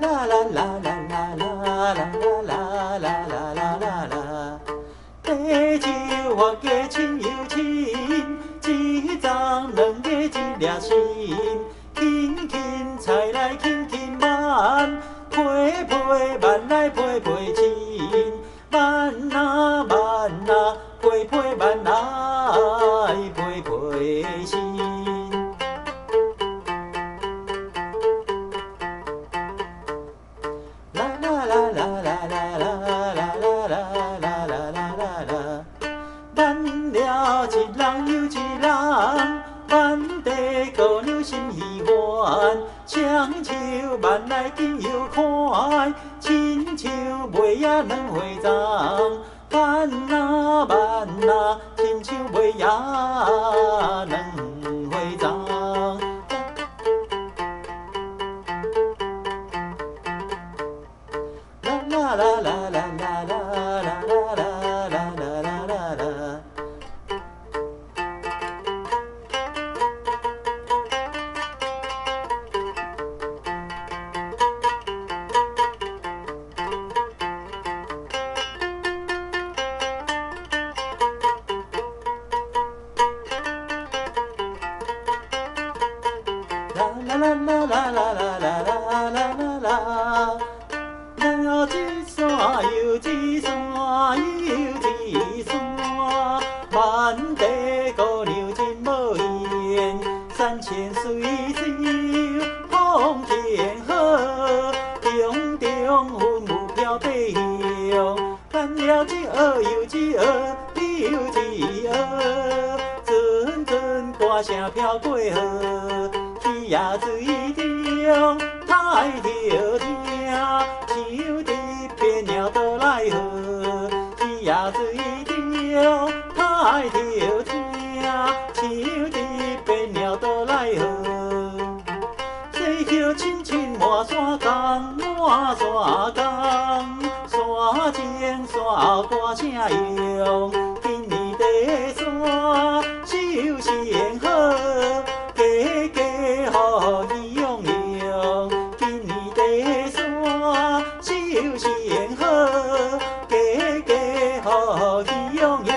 啦啦啦啦啦啦啦啦啦啦啦啦啦，地球我家亲又亲，一丛两个一粒心，轻轻采来轻轻挽，批批挽来批批亲，挽啊挽啊，批批挽来批批亲。啦啦啦啦啦啦啦啦啦啦啦啦啦，挽了一人又一人，挽地姑娘心喜欢，双手挽来紧又快，亲像袂野两岁长，挽啊挽啊，亲像袂野两岁长。啦啦啦啦啦啦啦啦啦啦啦啦啦。啦啦啦啦啦啦啦啦啦啦。了一山又一山又一山，满地姑娘真无缘，山前水秀风景好，中中云雾飘白香，挽了一蚵又一蚵又一蚵，阵阵歌声飘过河，鱼仔水中太着听。树枝变鸟倒来好，鱼仔水中太着听，树枝变鸟倒来好。细叶青青满山岗，满山岗，山前山后歌声扬，今年地山修成好，家家好意洋洋，今年地山。修成好，家家好意洋洋。